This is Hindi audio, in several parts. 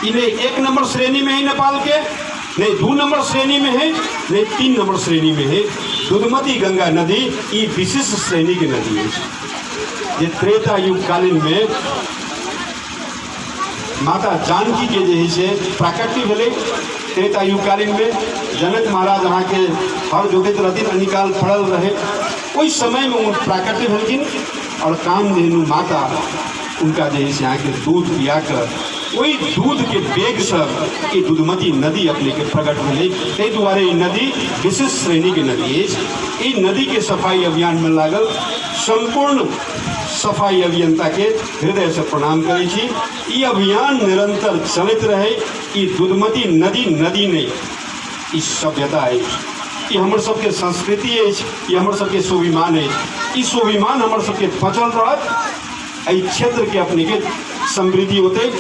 इन्हें 1 नंबर श्रेणी में है नेपाल के, नहीं 2 नंबर श्रेणी में है, नहीं 3 नंबर श्रेणी में है। दुधमती गंगा नदी ये विशिष्ट श्रेणी की नदी है। ये त्रेता युग कालीन में माता जानकी के जैसे प्राकट्य भेले। त्रेता युग कालीन में जनक महाराज वहाँ के हर जोगित रहती अनिकाल पड़ल रहे, कोई समय में उन प्राकट्य भेलखिन और कामधेनु माता उनका जैसे यहाँ के दूध पियाकर वही दूध के बेग सब ये दुधमती नदी अपने के प्रकट भेले। तै दुआरे ये नदी विशिष्ट श्रेणी की नदी है। ये नदी के सफाई अभियान में लागल संपूर्ण सफाई अभियंता के हृदय से प्रणाम करै छी। ये अभियान निरंतर चलते रहे। ये दुधमती नदी नदी नहीं, ई सभ्यता है, ये हमर सबके संस्कृति है, ये हमर सबके स्वाभिमान है। ई स्वाभिमान हमर सबके बचल रहत, एहि क्षेत्र के अपने के समृद्धि होते।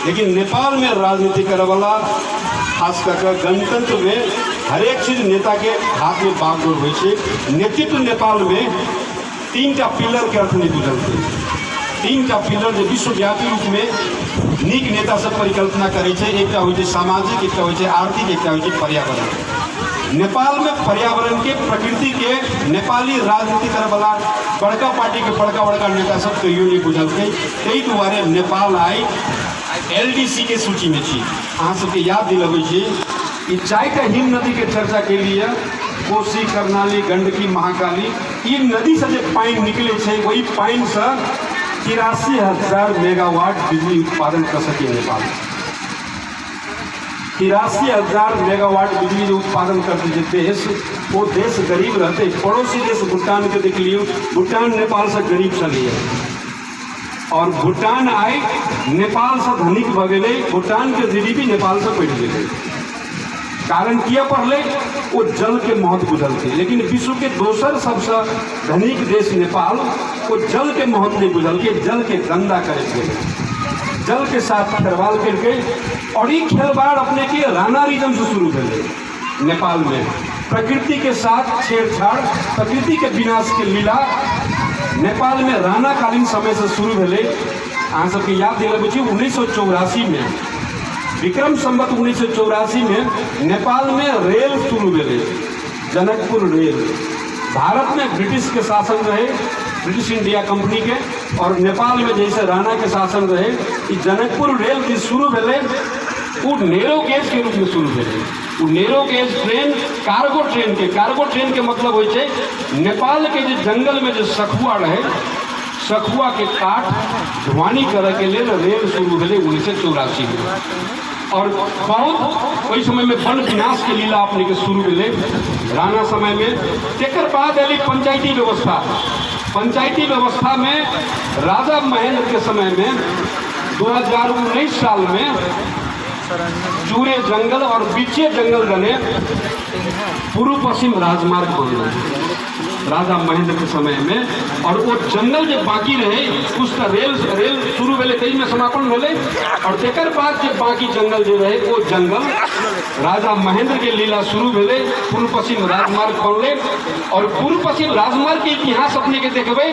लेकिन नेपाल में राजनीति करे वाला खास करके गणतंत्र में हर एक चीज नेता के हाथ में बागडोर होइ छै। नेतृत्व नेपाल में 3टा पिलर के अर्थ नहीं बुझलते। 3टा पिलर जो विश्वव्यापी रूप में नीक नेता सब परिकल्पना करे छै। एकटा होइ छै सामाजिक, एकटा होइ छै आर्थिक, एकटा होइ छै पर्यावरण। नेपाल में पर्यावरण के, प्रकृति के नेपाली राजनीति करे वाला बड़का पार्टी के बड़का नेता सब कहियो नहीं बुझलते। तै दुआरे नेपाल आई LDC के सूची में छी। अहाँ सबके याद दिलबै छी ई 4टा हिम नदी के चर्चा के लिए कोसी, कर्णाली, गंडकी, महाकाली, ये नदी से जो पानी निकले छे वही पानी से 83,000 मेगावाट बिजली उत्पादन कर सके नेपाल। 83,000 मेगावाट बिजली जो उत्पादन करते जो देश, वो देश गरीब रहते। पड़ोसी देश भूटान के देख लियो, भूटान नेपाल से गरीब चली है और भूटान आई नेपाल से धनिक भ गए। भूटान के GDP नेपाल से बढ़ गए। कारण किया पढ़ले वो जल के महत्व बुझलते। लेकिन विश्व के दोसर सबसे धनिक देश नेपाल वो जल के महत्व नहीं बुझल के, जल के गंदा करे, जल के साथ खिलवाड़ करके। और ये खिलवाड़ अपने के राणा रिजम से शुरू भेले। नेपाल में प्रकृति के साथ छेड़छाड़, प्रकृति के विनाश के लीला नेपाल में राणा कालीन समय से शुरू भेले। अहाँ सबके याद दिलबै छी 1984 में, विक्रम संवत 1984 में नेपाल में रेल शुरू भेले, जनकपुर रेल। भारत में ब्रिटिश के शासन रहे, ब्रिटिश इंडिया कंपनी के, और नेपाल में जैसे राणा के शासन रहे। जनकपुर रेल जो शुरू भेले वो नेरो गेज के रूप में शुरू भेले। वो narrow gauge train cargo train के मतलब होइ छै नेपाल के जो जंगल में जो सखुआ रहे, सखुआ के काट ढुआनी करे के लिए रेल शुरू भेले 1984 में। और बहुत वही समय में वन विनाश के लीला अपने के शुरू भेले राणा समय में। तेकर बाद एली पंचायती व्यवस्था। पंचायती व्यवस्था में राजा महेंद्र के समय में 2019 साल में चूरे जंगल और बीचे जंगल बने, पूर्व पश्चिम राजमार्ग बनल राजा महेंद्र के समय में। और वो जंगल जो बाकी रहे उसका रेल शुरू भेले, तई में समापन भेले। और तेकर बाद जो बाकी जंगल जो रहे वो जंगल राजा महेंद्र के लीला शुरू भेले, पूर्व पश्चिम राजमार्ग बनले। और पूर्व पश्चिम राजमार्ग के इतिहास अपने के देखबे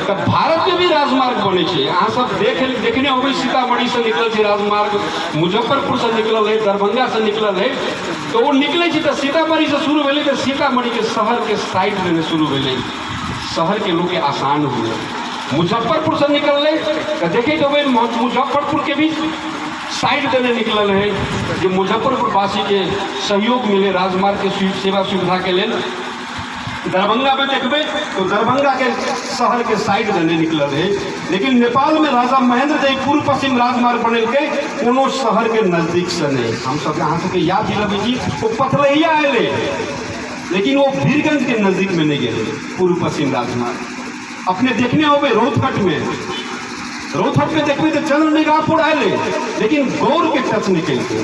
तो भारत में भी राजमार्ग बने छे। अहाँ सब देखने होबे सीतामढ़ी से निकल छे राजमार्ग, मुजफ्फरपुर से निकल है, दरभंगा से निकल है। तो वो निकले छे तो सीतामढ़ी से शुरू भेले, तो सीतामढ़ी के शहर के साइड में शुरू भेले, शहर के लोग के आसान हुए। मुजफ्फरपुर से निकलले तो देखे तो मुजफ्फरपुर के भी साइड देने निकल है, जो मुजफ्फरपुर वासी के सहयोग मिले राजमार्ग के सेवा सुविधा के लिए। दरभंगा में देखबे तो दरभंगा के शहर के साइड देने निकल है। लेकिन नेपाल में राजा महेंद्र जी पूर्व पश्चिम राजमार्ग बनेलके कोनो शहर के नजदीक से नहीं। हम सब अहाँ सबके याद दिलबै छी वो पथलैया अयले, लेकिन वो वीरगंज के नजदीक में नहीं गए पूर्व पश्चिम राजमार्ग। अपने देखने होबे रोहतक में देखबे तो चंद्रनिगाहपुर आए, लेकिन गौर के टच निकल के,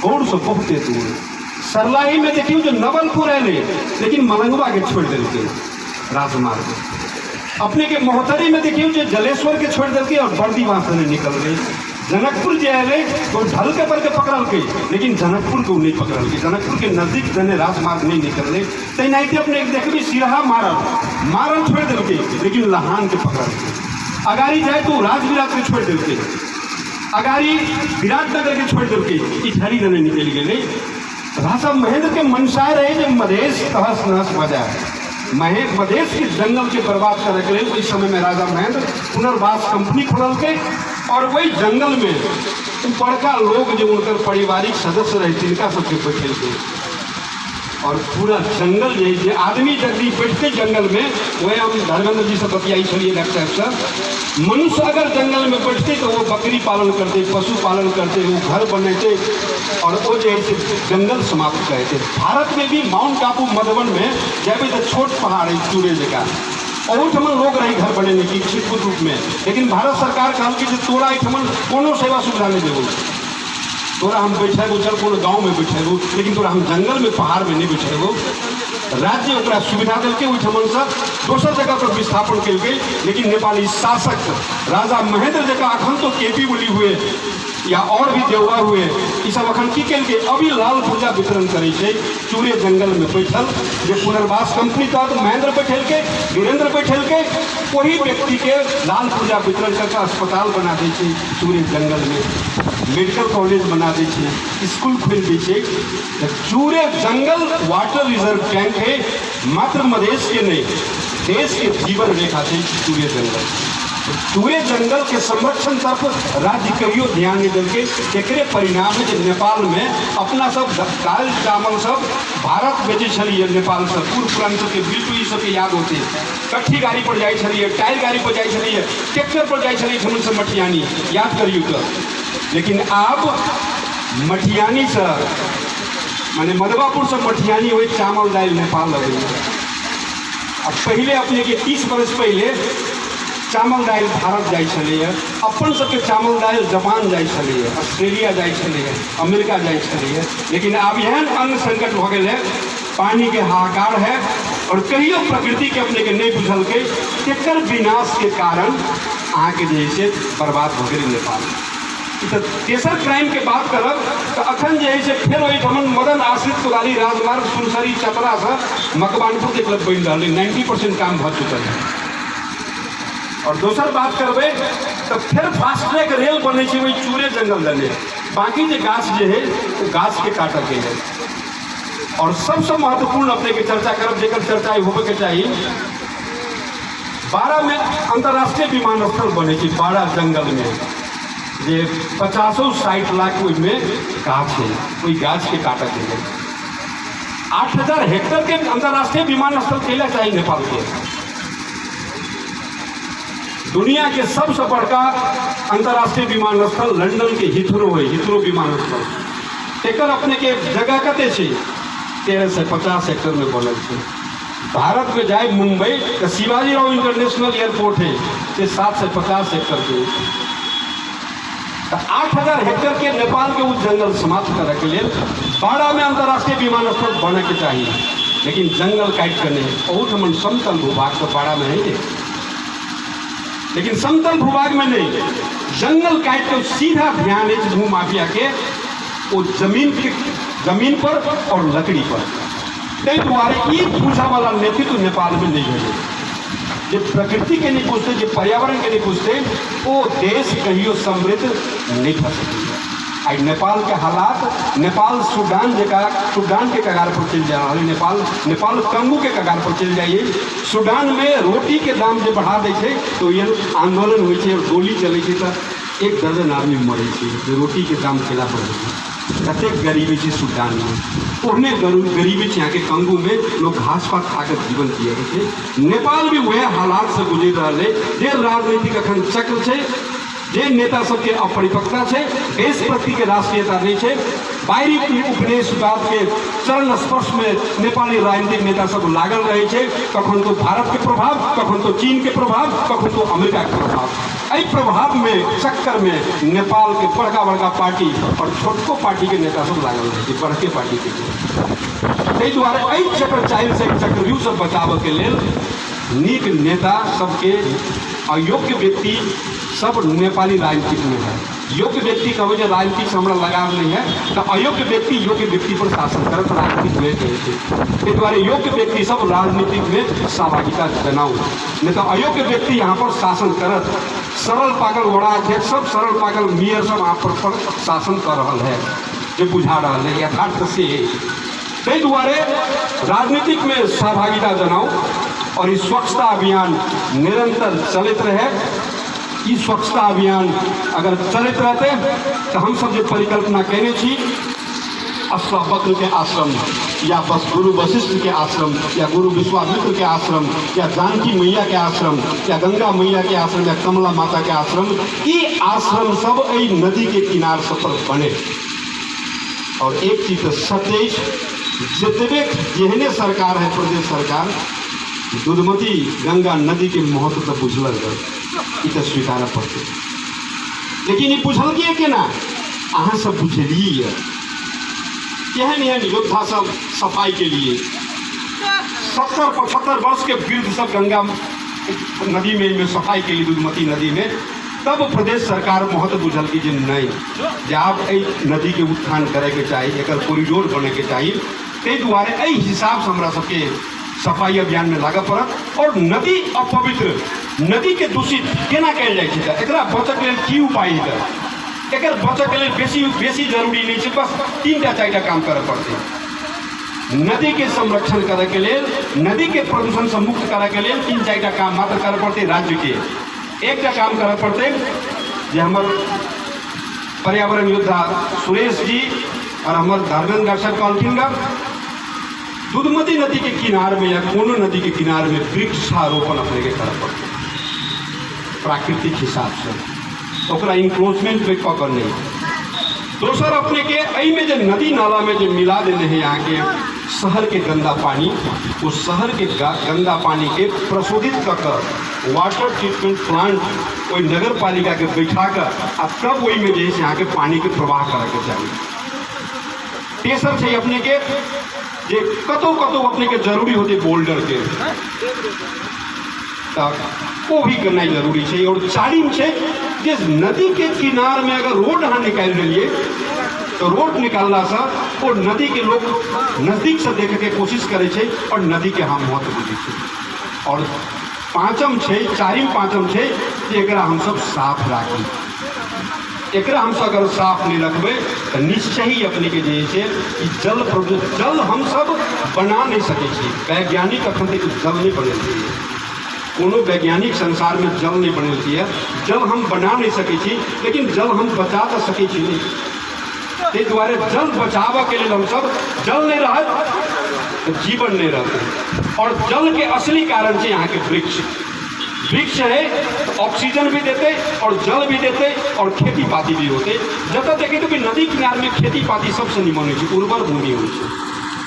गौर से बहुते दूर। सरलाही में देखियो जो नवलपुर आए, लेकिन मलंगवा के छोड़ दिलके राजमार्ग। अपने के मोहतरी में देखियो जो जलेश्वर के छोड़ दिलके और बर्दी वहां से निकल गई। जनकपुर जो आए तो ढल के पर के पकड़ल के, लेकिन जनकपुर को नहीं पकड़ल के, जनकपुर के नजदीक जने राजमार्ग नहीं निकल रहे। तैनाते अपने देखबी सिरहा मारल छोड़ दिलके, लेकिन लहान के पकड़ल के। अगाड़ी जाए तो राजविराज के छोड़ दिलके, अगाड़ी विराटनगर के छोड़ करके इधरी दने निकल गए। राजा महेंद्र के मनसाय रहे जब मधेश तहस नहस बजाए मधेश के जंगल के बर्बाद करे के लिए। उस समय में राजा महेंद्र पुनर्वास कंपनी खोल के और वही जंगल में बड़का लोग जो उनकर पारिवारिक सदस्य रहे तिनका सबके बैठे थे और पूरा जंगल जे आदमी जल्दी बैठते जंगल में वह हम धर्मेंद्र जी से बतियाई छड़िए डॉक्टर साहब। मनुष्य अगर जंगल में बैठते तो वो बकरी पालन करते, पशु पालन करते, वो घर बनाते और वो जैसे जंगल समाप्त करते। भारत में भी माउंट आबू मधुबन में जब तो छोट पहाड़ है चूड़े जगह और ठमन लोग रही घर बने की छिटपुट रूप में, लेकिन भारत सरकार कहल कि तोरा ठमन कोनो सेवा सुविधा नहीं देवो, तोरा हम बैठेगो चल कोनो गाँव में बैठेगो, लेकिन तोरा हम जंगल में पहाड़ में नहीं बैठेगो। राज्य ओकरा सुविधा दिल्के ओहिठमन से दोसर जगह पर विस्थापन कल। लेकिन नेपाली शासक राजा महेंद्र जगह अखन तो केपी बोली हुए या और भी देवगा हुए ये सब अखन की के अभी लाल पूजा वितरण करे चूरे जंगल में बैठल जो पुनर्वास कंपनी तहत महेंद्र बैठल के वीरेंद्र बैठल के वही व्यक्ति के लाल पूजा वितरण करके अस्पताल बना दे चूरे जंगल में, मेडिकल कॉलेज बना दे, स्कूल खोल दे। चूरे जंगल वाटर रिजर्व टैंक है, मात्र मधेश के नहीं देश के जीवन रेखा थे चूरे जंगल। चूरे जंगल के संरक्षण तरफ राज्य कहियो ध्यान नहीं दिल के एकरे परिणाम है कि नेपाल में अपना सब दाल चावल सब भारत बेचे छलिए। नेपाल से पूर्व पुरान सबके बिल्कुल ई सबके याद होते, कट्ठी गाड़ी पर जाए छलिए, टायर गाड़ी पर जाए छलिए, ट्रैक्टर पर जाए छलिए ठमन से मठियानी याद करियो तो। लेकिन अब मठियानी से माने मधवापुर से मठियानी हुई चावल दाल नेपाल लगे। अब पहले अपने के 30 वर्ष पहले चावल दाल भारत जाए छलिए, अपन सबके चावल दाल जापान जाए छलिए, ऑस्ट्रेलिया जाए छलिए, अमेरिका जाए छलिए। लेकिन अब एहन अन्न संकट हो गए, पानी के हाहाकार है और कहियो प्रकृति के अपने के नहीं बुझल के एकर विनाश के कारण आके जैसे बर्बाद हो गए नेपाल। तो तेसर क्राइम के बात करब तो अखन जैसे फिर वही मदन आश्रित कोदाली राजमार्ग सुनसरी चतरा से मकवानपुर तक बन रहा है, 90% काम भ चुकल है। और दोसर बात करबे तो फिर फास्ट ट्रैक रेल बने वही चूरे जंगल दने, बाकी जो गाछ जो है वो गाछ के काटे के है। और सबसे महत्वपूर्ण अपने के चर्चा करब जेकर चर्चा होबे के चाहिए, 12 में अंतर्राष्ट्रीय विमानस्थल बने बाड़ा जंगल में जे 50-60 लाख में गाछ है, वही गाछ के काटे के है। 8000 हेक्टेयर के अंतर्राष्ट्रीय विमानस्थल कैला चाहिए नेपाल के। दुनिया के सबसे बड़का अंतर्राष्ट्रीय विमानस्थल लंदन के हिथरो है, हिथरो विमानस्थल। एकर अपने के जगह कते 13 से 50 हेक्टेयर में बनल है। भारत में जाए मुंबई तो शिवाजीराव इंटरनेशनल एयरपोर्ट है, 7 से 50 हेक्टेयर के। तो 8000 हेक्टेयर के नेपाल के उस जंगल समाप्त करे के लिए बाड़ा में अंतर्राष्ट्रीय विमानस्थल बने के चाहिए, लेकिन जंगल काट कर नहीं। बहुत हम समतल भूभाग तो बाड़ा में है, लेकिन समतल भूभाग में नहीं, जंगल काट के सीधा ध्यान है भू माफिया के वो जमीन पर और लकड़ी पर। तै द्वारे ये पूछा वाला नेतृत्व नेपाल में नहीं है। जो प्रकृति के नहीं पूछते, जो पर्यावरण के नहीं पूछते, वो देश कहियो समृद्ध नहीं कर सकते। आई नेपाल के हालात, नेपाल सूडान के कगार पर चल जा रहा है, नेपाल कंगू के कगार पर चल जाइए। सूडान में रोटी के दाम जो बढ़ा देते तो ये आंदोलन हो गोली चले तो 1 दर्जन आदमी मरे जो रोटी के दाम खेला पड़े। कते गरीबी थी सूडान में, उन्हें गरीबी यहाँ के कंगू में लोग घास पात खाकर जीवन जिए थे। नेपाल भी वह हालात से गुजर रहा है। जे राजनीतिक अखन चक्र है, जे नेता सबके अपरिपक्वता है, देश प्रति के राष्ट्रीयता नहीं है। बाहरी उपनिवेशवाद के चरण स्पर्श में नेपाली राजनीतिक नेता सब लागल रहे थे। कखन तो भारत के प्रभाव, कखन तो चीन के प्रभाव, कखन तो अमेरिका के प्रभाव। एहि प्रभाव में चक्कर में नेपाल के बड़का पार्टी और छोटको पार्टी के नेता सब लागल रहे थे, बड़के पार्टी के। ताहि दुआरे एहि चक्र चाइल से चक्रव्यूह से बचाव के लेल नीक नेता सबके अयोग्य व्यक्ति सब नेपाली राजनीतिक में है। योग्य व्यक्ति कहे जो राजनीतिक से हमारा लगाव नहीं है, तो अयोग्य व्यक्ति योग्य व्यक्ति पर शासन करत राजनीतिक में कहे थे। इस द्वारा योग्य व्यक्ति सब राजनीतिक में सहभागिता जनाऊ, नहीं तो अयोग्य व्यक्ति यहाँ पर शासन करत। सरल पागल वड़ा अध्यक्ष सब, सरल पागल मेयर सब यहाँ पर शासन कर रहा है, जो बुझा रहा है यथार्थ से। कई द्वारे राजनीतिक में सहभागिता जनाऊ और इस स्वच्छता अभियान निरंतर चलित रहे। इस स्वच्छता अभियान अगर चलित रहते तो हम सब जो परिकल्पना कहने छी अश्वपत्र के आश्रम या बस गुरु वशिष्ठ के आश्रम या गुरु विश्वामित्र के आश्रम या जानकी मैया के आश्रम या गंगा मैया के आश्रम या कमला माता के आश्रम, ये आश्रम सब यही नदी के किनार सब पर बने। और एक चीज सतेज जितने जेहने सरकार है प्रदेश सरकार दुधमती गंगा नदी के महत्व तो बुझल गए, तो स्वीकार पड़ते। लेकिन ये बुझल गए कि ना अहाँ सब बुझलिए एहन एहन योद्धा सब सफाई के लिए 70-75 वर्ष के वृद्ध सब गंगा नदी में सफाई के लिए दुधमती नदी में, तब प्रदेश सरकार महत्व बुझल कि नहीं जब नदी के उत्थान करे के चाहिए, एक कॉरिडोर बने के चाहिए। ते द्वारे एहि हिसाब से हमरा सबके सफाई अभियान में लागऽ पड़त। और नदी अपवित्र, नदी के दूषित केना कयल जाइ छै, एकरा बचत लेल की उपाय है, एक बचत के लिए बेसी जरूरी नहीं है, बस 3-4 काम करे पड़ते। नदी के संरक्षण करे के लिए, नदी के प्रदूषण से मुक्त करे के लिए 3-4 काम मात्र करे पड़ते। राज्य के एक काम करे पड़ते जे हमर पर्यावरण योद्धा सुरेश जी और हमार धर्मेंद्र सर कहलखिन दुधमती नदी के किनार में या कोनो नदी के किनार में वृक्षारोपण अपने के करे पड़ते प्राकृतिक हिसाब से, ओकरा इंक्रोचमेंट पे पकड़ नहीं। दोसर अपने के एहि में जो नदी नाला में जो मिला देने हैं यहाँ के शहर के गंदा पानी, उस शहर के गंदा पानी के प्रशोधित कर वाटर ट्रीटमेंट प्लांट कोई नगर पालिका के बैठा कर तब वही में जैसे यहाँ के पानी के प्रवाह करे के चाहिए। तेसर है अपने के जे कतो अपने के जरूरी होते बोल्डर के वो भी करना जरूरी है। और चारिम है जिस नदी के किनार में अगर रोड अहाँ निकाल दिलिए तो रोड निकालना से वो नदी के लोग नजदीक से देखे के कोशिश करे छे और नदी के हम महत्व बुझे छे। और पाँचम है, चारिम पाँचम है कि एकरा हम सब साफ राखी। एकरा हम सब अगर साफ नहीं रखबे तो निश्चय ही अपने के जैसे कि जल हम सब बना नहीं सके छी। वैज्ञानिक अखन तक जल नहीं बने चाहिए, कोनो वैज्ञानिक संसार में जल नहीं बनल है। जल हम बना नहीं सके छी, लेकिन जल हम बचा तो सके छी नहीं। ते द्वारे जल बचाव के लिए हम सब जल नहीं रहत तो जीवन नहीं रहते। और जल के असली कारण से यहाँ के वृक्ष है तो ऑक्सीजन भी देते और जल भी देते और खेती पाती भी होते। जब देखे तो कि नदी किनार में खेती पाती सबसे निमन हो, उर्वर भूमि हो,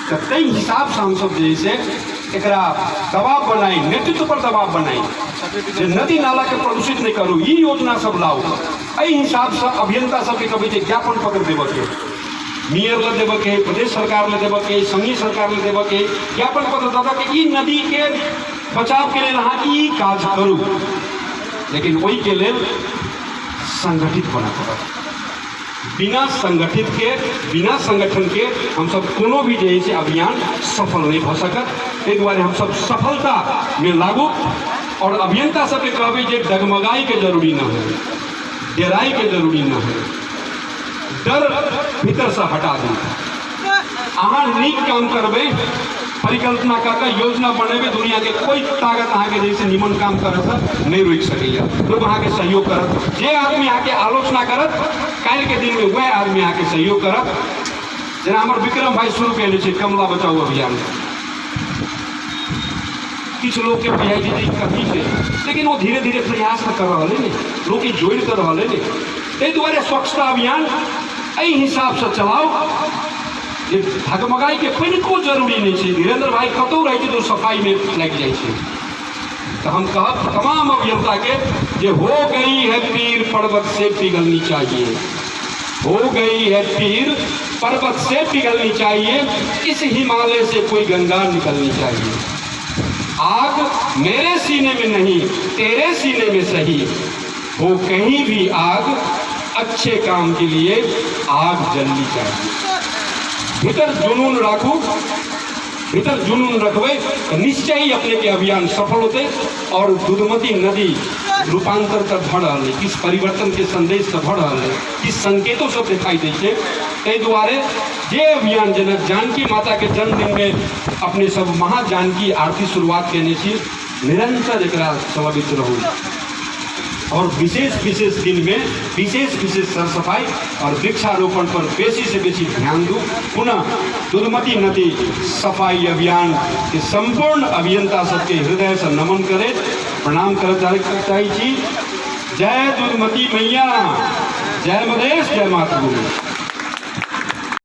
तो तई हिसाब से हम सब जैसे एकरा दबाव बनाई, नेतृत्व पर दबाव बनाई जे नदी नाला के प्रदूषित नहीं करूँ, ये योजना सब लाओ। एहि हिसाब से अभियंता सबके कभी ज्ञापन पत्र देव के, मेयर ले देव के, प्रदेश सरकार ले देव के, संघीय सरकार ले देव के ज्ञापन पत्र दादा कि ई नदी के बचाव के लिए अहाँ ई काज करूँ। लेकिन वही के लिए संगठित बना पड़त। बिना संगठित के, बिना संगठन के हम सब कोनो भी जैसे अभियान सफल नहीं हो सकत। इस द्वारे हम सब सफलता में लागू और अभियंता सबके कहबे जे डगमगाई के जरूरी न हो, डेराई के जरूरी न हो, डर भीतर से हटा दी। अहाँ नीक काम करबे, परिकल्पना करके योजना बनेबे, दुनिया के कोई ताकत अहाँ के जैसे निमन काम करत नहीं रोक सकैया। लोग अहाँ के सहयोग करत, जे आदमी अहाँ के आलोचना करत काल के दिन में वह आदमी अहाँ के सहयोग करत। जना हमारे विक्रम भाई शुरू कैले छे कमला बचाओ अभियान, किछु लोग के बुझाई छै कथी छै, लेकिन वो धीरे धीरे प्रयास कर रहा है, लोग के जोड़ कर रहा है। ताहि दुआरे स्वच्छता अभियान एहि हिसाब से चलाओ जे धगमगाई के कनिको जरूरी नहीं है। धीरेन्द्र भाई कतौ रहे तो सफाई में लग जाए। तो हम कहब तमाम अभियंता के जे हो गई है पीर पर्वत से पिघलनी चाहिए, हो गई है पीर पर्वत से पिघलनी चाहिए, इस हिमालय से कोई गंगा निकलनी चाहिए। आग मेरे सीने में नहीं तेरे सीने में सही, हो कहीं भी आग अच्छे काम के लिए आग जलनी चाहिए। भीतर जुनून राखू, भीतर जुनून रखबे तो निश्चय ही अपने के अभियान सफल होते। और दुधमती नदी रूपांतर का बढ़ रहा है, किस परिवर्तन के संदेश का बढ़ रहा है, किस संकेतों सब दिखाई देते। ताहि दुआरे जे अभियान जेना जानकी माता के जन्मदिन में अपने सब महाजानकी आरती शुरुआत करने छी, निरंतर एकरा चलबित रहू और विशेष विशेष दिन में विशेष विशेष सर सफाई और वृक्षारोपण पर बेसी से बेसी ध्यान दूँ। पुनः दुधमती नदी सफाई अभियान के संपूर्ण अभियंता सबके हृदय से नमन करे, प्रणाम कर चाहिए। जय दुधमती मैया, जय मधेश, जय मातृभूमि।